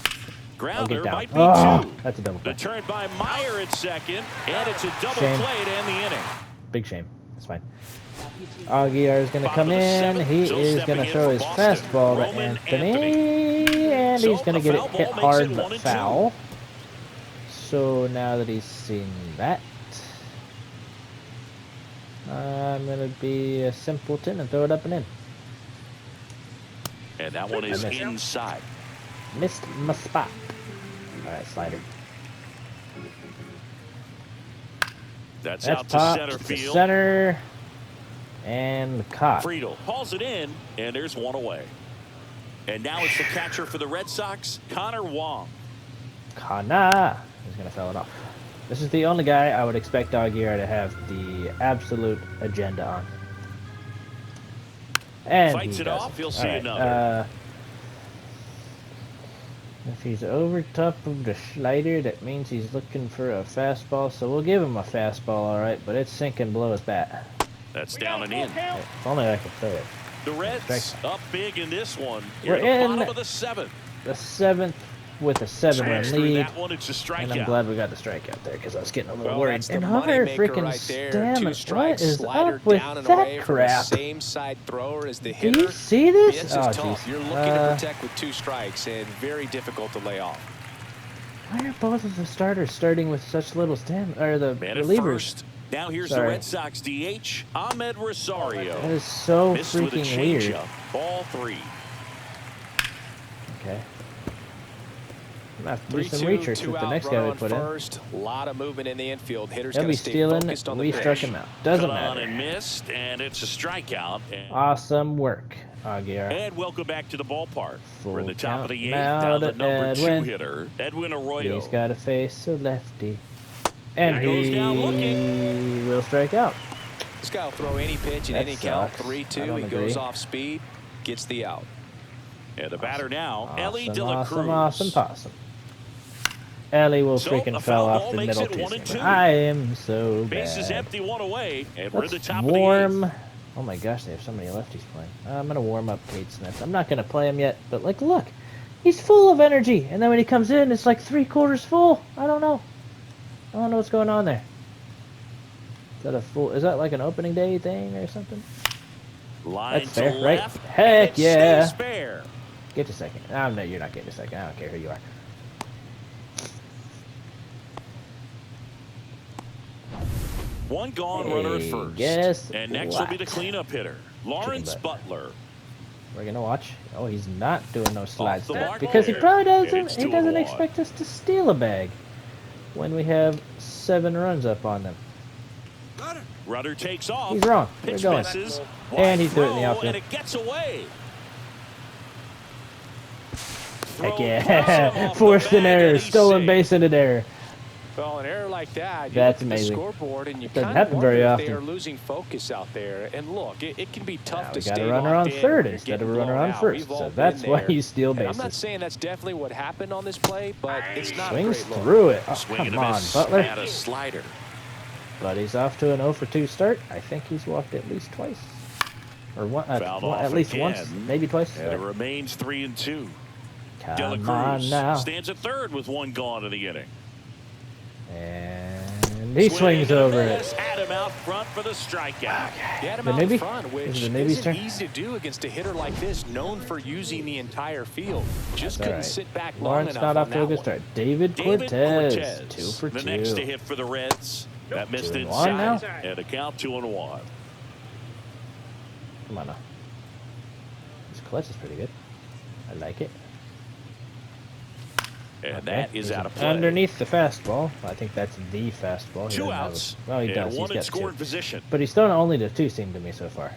I'll Grounder get down. might be Oh, two. that's a double The play. turn by Meyer at second, and it's a double Shame. play to end the inning. Big shame. It's fine. Aguirre is going to Bottom come of the in. seventh, He so is stepping going to in throw for his Boston, fastball to Roman Anthony. And So he's going to a get it foul hit ball makes hard it but 1-2. foul. So now that he's seen that, I'm going to be a simpleton and throw it up and in. And that one is I missed. inside. Missed my spot. Alright, slider. That's That's out to top center to field. center. And caught. Friedel hauls it in, and there's one away. And now it's the catcher for the Red Sox, Connor Wong. Kana is going to foul it off. This is the only guy I would expect Aguirre to have the absolute agenda on. And Fights he it doesn't. off, he'll see All right, another. if he's over top of the slider, that means he's looking for a fastball, so we'll give him a fastball, all right, but it's sinking below his bat. That's down and in. If only I could throw it. The Reds up big in this one. We're Here at the in bottom of the 7th. The 7th with a 7-run lead. That one, it's a strikeout. And I'm glad we got the strikeout there because I was getting a little Well, worried. that's the And Hunter moneymaker freaking right there. Stammen. 2 strikes, What is slider up with down and that away from the crap? same side thrower as the Do hitter. you see this? This is Oh, tough. jeez. You're looking to protect with 2 strikes and very difficult to lay off. Why are both of the starters starting with such little or the relievers? Now here's the Red Sox DH, Ahmed Rosario. That is so Missed with a freaking weird. changeup. Ball 3. Okay. I'm gonna have to do some research with the next guy we put in. First, a lot of movement in the infield. Hitters He'll gotta be stay stealing. focused on the We pitch. struck him out. Doesn't Cut on matter. and missed, and it's a strikeout. Awesome work, Aguirre. And welcome back to the ballpark. We're in the Full top of the 8th. count Now the now number to 2 Edwin. hitter, Edwin Arroyo. He's got to face a lefty. And He goes down he will strike out. This guy will throw any pitch in That any count. sucks. 3-2. I He don't goes agree. off speed, gets the out. And the batter now, Ellie Awesome, De La Cruz. awesome. Ellie will So, freaking a fell foul off ball the makes middle it 1 and too. 2. I am so Bases bad. empty, 1 away, and we're at the Let's top warm. of the 8th. Oh my gosh, they have so many lefties playing. I'm gonna warm up Cade Smith. I'm not gonna play him yet, but like, look, he's full of energy, and then when he comes in, it's like 3/4 full. I don't know what's going on there. Is that a full? Is that like an opening day thing or something? Line That's fair, to right? left, Heck and it yeah! stays fair. Get a second. No, you're not getting a second. I don't care who you are. One gone, runner at first. Guess and next will be the what? cleanup hitter, Lawrence Chicken Butler. We're gonna watch. Oh, he's not doing no slide the step mark because he there. probably And doesn't. it's He 2-1. doesn't expect us to steal a bag when we have 7 runs up on them. Rudder takes off. He's wrong. We're Pitch going. misses. And he's doing it in the Throw, outfield. and it gets away. Heck Throw yeah! awesome off Forced the an bat, error. and he's Stolen safe. base into error. Well, an error like that, you That's look at amazing. the scoreboard and you Doesn't kind of happen wonder very if often. they are losing focus out there. And look, it can be tough Now to we got stay a runner locked on in third when you're instead of a getting runner blown on out. first. We've all So been that's why there. you steal And I'm bases. not saying that's definitely what happened on this play, but it's not Swings a great look. through it. Oh, Swing come and a on, miss. Butler. And a slider. But he's off to an 0 for 2 start. I think he's walked at least twice. Or one, Fouled off at least again. once, maybe twice. And it remains 3-2. De La Come on Cruz now. stands at third with 1 gone in the inning. And he swings and a over miss. it. Had him out front for the strikeout. He had him The out newbie? in front, which Is it the newbie's isn't turn? easy to do against a hitter like this, known for using the entire field. Just That's couldn't all right. sit back long Lawrence enough not on off to a that good one. start. David David Cortez, 2 for 2. the next to hit for the Reds. That missed 2-1 inside. now? And a count 2-1. Come on now. This clutch is pretty good. I like it. And Okay, that is he's out of play. underneath the fastball. I think that's the fastball. He 2 doesn't have outs. Well, he and does. He's 1 in got scoring 2. position. But he's thrown only to 2 seem to me so far.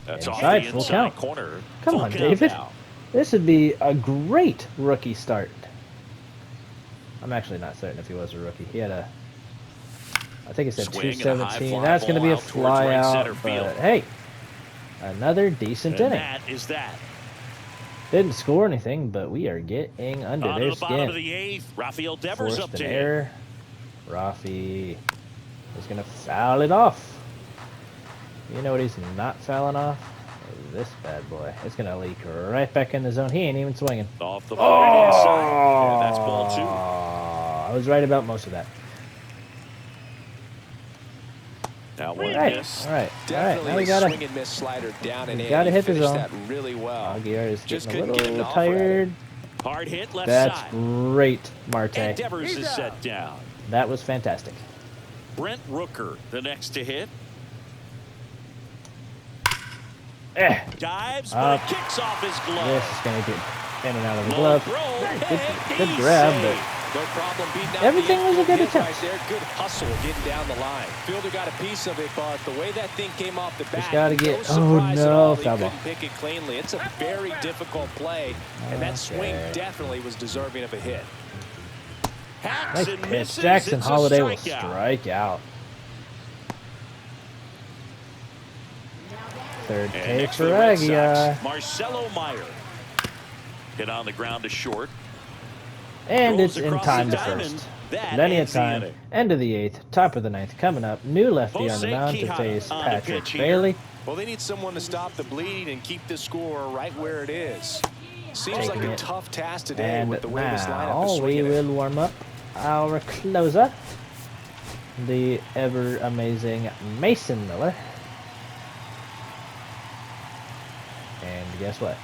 That's Inside, off the full inside count. corner. Come Full on, count David. now. This would be a great rookie start. I'm actually not certain if he was a rookie. He had a, I think it said Swing and a high 217. fly That's going to ball be a out towards fly right out. center But field. hey, another decent And inning. that is that. Didn't score anything, but we are getting under On their to the bottom of skin. the 8th. Rafael Devers Forced up an to hit. error. Rafi is going to foul it off. You know what he's not fouling off? This bad boy. It's going to leak right back in the zone. He ain't even swinging. Off the right hand side. And that's ball 2. I was right about most of that. Now one Right. miss. All right. Definitely Now we a got swing and miss slider down and we in. gotta He hit the finished zone. that really well. Aguirre is Just getting a couldn't get little enough of it. tired. Hard hit left That's side. great, Marte. And Devers is set down. That was fantastic. Brent Rooker, the next to hit. Dives, but it kicks off his glove. This is going to get in and out of the Low glove. throw, Good and grab, he's but safe. No problem beating out everything the was a infield good hit attempt. right there. Good hustle getting down the line. Fielder got a piece of it, but the way that thing came off the bat, gotta get- no oh, surprise at no, all. He foul ball. couldn't pick it cleanly. It's a very difficult play, and that swing Okay. definitely was deserving of a hit. Hacks Nice and pitch. misses. Jackson It's a Holiday will strikeout. strike out. Third And K next for for the Red Aguirre. Sox, Marcelo Meyer. Hit on the ground to short. And Goes it's in across time the to diamond. first. That Plenty of ends the time. inning. End of the 8th, top of the 9th coming up. New lefty on the mound to face Patrick Bailey. Well, they need someone to stop the bleeding and keep the score right where it is. Seems like a tough task today with the way this lineup is now we swinging. will warm up our closer, the ever amazing Mason Miller. And guess what?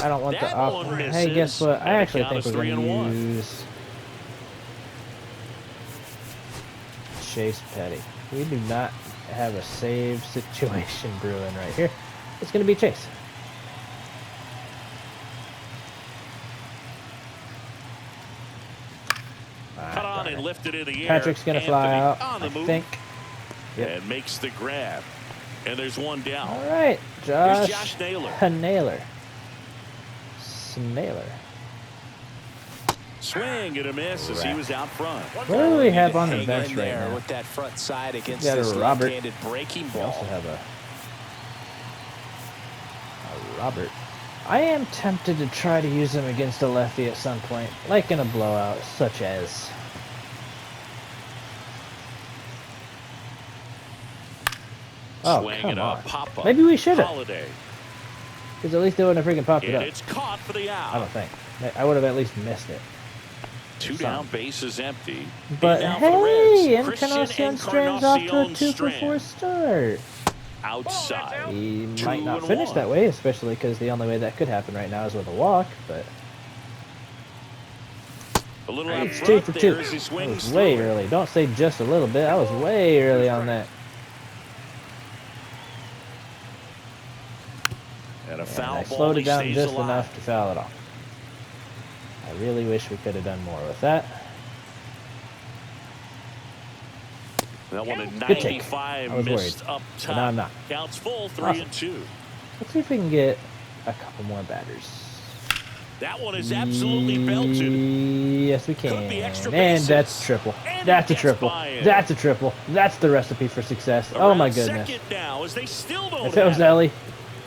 I don't want the off. Hey, guess what? I actually think we're going to use Chase Petty. We do not have a save situation brewing right here. It's going to be Chase. Cut on and lifted in the air. Patrick's going to fly out, I think. Yep. And makes the grab. And there's one down. All right, Josh Naylor. Snailer. Swing and a miss as he was out front. What do we have on the bench right now? With that front side against this left-handed breaking ball. We also have a Robert. I am tempted to try to use him against a lefty at some point, like in a blowout, such as. Oh, come on. Maybe we should have. Because at least they wouldn't have freaking popped it up. It's caught for the out. I don't think. I would have at least missed it. Two down, bases empty. But hey, Encarnacion Strand's off to a 2-for-4 start. Outside. He might not finish that way, especially because the only way that could happen right now is with a walk, but. A little it's 2 for 2. I was way early. Don't say just a little bit. I was way early on that. And a foul I ball. slowed it down just enough to foul it off. I really wish we could have done more with that. That one at Good take. 95 I was worried. missed up top. But now I'm not. Counts full, 3 Awesome. and 2. Let's see if we can get a couple more batters. That one is absolutely belted. Yes, we can. And And that's triple. That's a triple. That's a triple. That's the recipe for success. Oh my goodness. Now as they still don't If it was Ellie,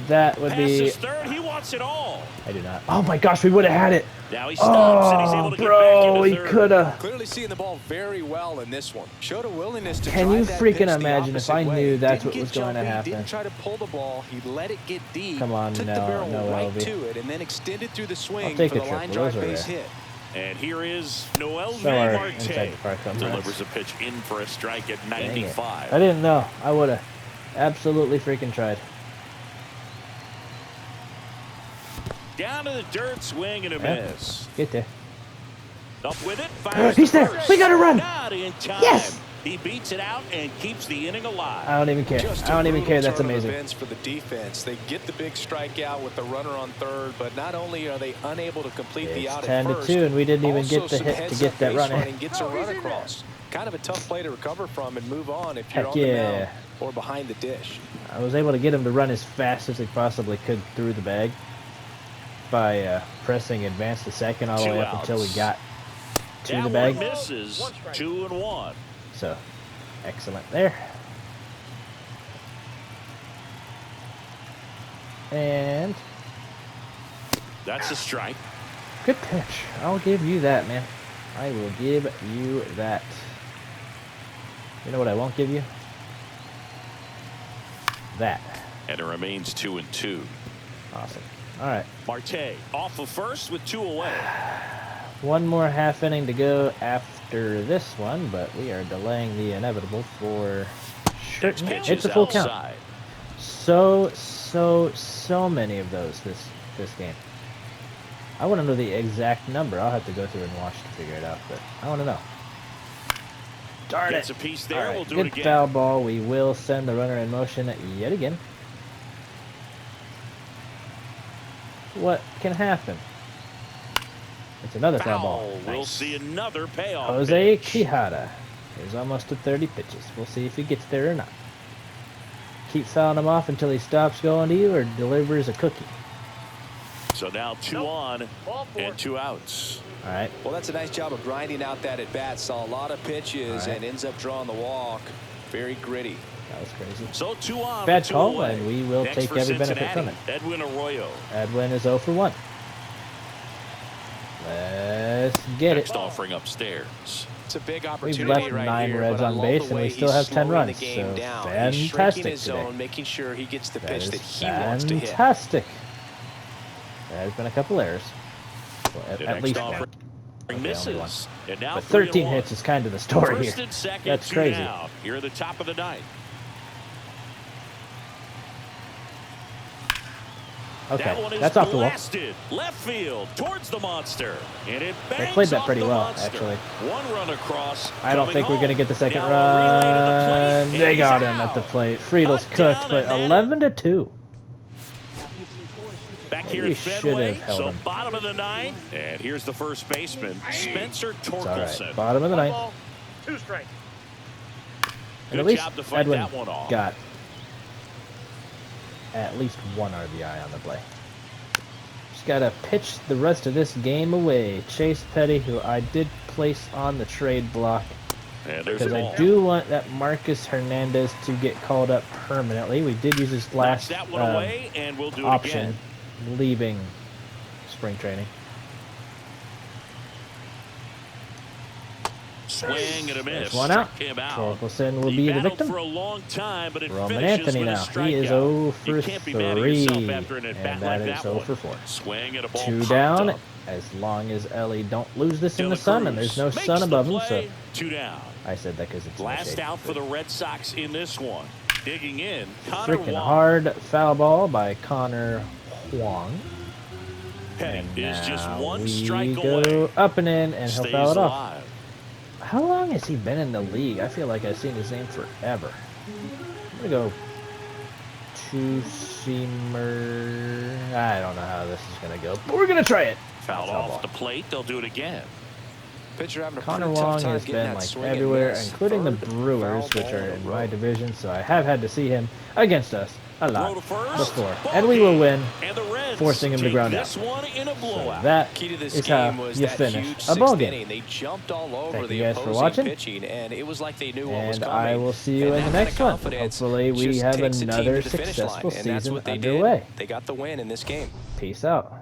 that would be. Third, he wants it all. I do not. Oh my gosh, we would have had it. Now he stops and he's able to get back into he third. could have. Clearly seeing the ball very well in this one. Showed a willingness to Can you drive that freaking pitch the imagine if opposite I way. knew that's Didn't what get was going to jumpy, happen? Didn't try to pull the ball. He let it get deep. Come on, took the no barrel right LB. to it and then extended through the swing take for a the line triple. drive Those are base rare. hit. And here is Noel So our inside Marte. the park home runs. Delivers a pitch in for a strike at Dang it. 95. I didn't know. I would have absolutely freaking tried. Down to the dirt, swing and a miss. Get there. Up with it, fires He's to there. first. We got to run. Not in time. Yes. He beats it out and keeps the inning alive. I don't even care. Just I don't even care. That's turn of amazing. events for the defense. They get the big strikeout with the runner on third, but not only are they unable to complete the out It's at 10 to first, 2, and we didn't even also get the some hit to heads get up that base run in. running gets a run across. Kind of a tough play to recover from and move on if you're Heck on the yeah. mound or behind the dish. I was able to get him to run as fast as he possibly could through the bag by pressing advance to second all the way up until we got to That the bag. one misses. 2-1. So, excellent there. And That's a strike. good pitch. I'll give you that, man. I will give you that. You know what I won't give you? That. And it remains 2-2. Awesome. All right. Marte off of first with 2 away. One more half inning to go after this one, but we are delaying the inevitable for certain. It's a full count. So many of those this game. I want to know the exact number. I'll have to go through and watch to figure it out, but I want to know. Darn Gets it. a piece there. All right, We'll do good it again. foul ball. We will send the runner in motion yet again. What can happen? It's another foul ball. We'll Nice. see another payoff. Jose pitch. Quijada is almost to 30 pitches. We'll see if he gets there or not. Keep fouling him off until he stops going to you or delivers a cookie. So now 2 on and 2 outs. All right. Well, that's a nice job of grinding out that at bat. Saw a lot of pitches and ends up drawing the walk. Very gritty. That was crazy. So 2 on, Bad 2 call, away. and we will Next take for every benefit from Cincinnati, it. Edwin Arroyo. Edwin is 0 for 1. Let's get Next it. offering upstairs. It's a big We've opportunity left right 9 here, Reds but I on love base, the and way we still he's have 10 slowing runs. the game So down. He's shrinking fantastic his today. zone, making sure he gets the That pitch is that he wants to hit. fantastic. There has been a couple errors. Well, The at next least offering one. Okay, misses. only one. And now But 3 13 and 1. hits is kind of the story First here. and second, That's 2 crazy. down. Here at the top of the ninth. Okay, That one is that's off the wall. blasted left field towards the monster, and it They bangs played that off pretty the well, monster. actually. One run across. I don't coming think we're home. going to get the second Now a relay to the plate, run. and They he's got him out. at the plate. Friedel's Cut cooked, down, but and 11-2. Back here Maybe at should Fenway, have held so him. bottom of the ninth, and here's the first baseman, Spencer It's all Torkelson. right. Bottom of the 1 ninth. ball, 2 strikes. And Good at least job to fight Edwin that one off. got at least 1 RBI on the play. Just got to pitch the rest of this game away. Chase Petty, who I did place on the trade block, And there's a because I ball. do want that Marcus Hernandez to get called up permanently. We did use his Knocks last that one away, and we'll do it option again. leaving spring training. Swing and a miss. There's one out. Struck him out. Torkelson will He be the battled victim. for a long time, but it Roman finishes Anthony with a now. He is strikeout. 0 for You can't be mad at 3. yourself after an at-bat And like that is that 0 one. for 4. Swing and a ball 2 popped down. up. As long as Ellie don't lose this in De the La sun, and Cruz there's no makes sun the above him, so play. 2 down. I said that because it's in the Last shade. out for the Red Sox in this one. Digging in, Connor Freaking Wong. hard foul ball by Connor Huang. Petty And is just now one we strike go away. up and in, and he'll Stays foul it off. alive. How long has he been in the league? I feel like I've seen his name forever. I'm going to go two-seamer. I don't know how this is going to go, but we're going to try it. Foul Foul off ball. the plate. They'll do it again. Pitcher having a Connor pretty tough Wong time has getting been that like swing and everywhere, miss. including the Third Brewers, foul which ball are in a in row. my division, so I have had to see him against us a Throw lot to first. before. Ball And we will game. win, And the Reds forcing him to take ground this out. one in a So blowout. that Key to this is game how was you that finish huge a ball sixth game. inning. They jumped all over Thank the you guys for opposing watching. pitching, and it was like they knew what was And coming. I will see you And in the that next kind one. of confidence Hopefully we just have takes the team another to the finish line, successful and that's season what they underway. did. They got the win in this game. Peace out.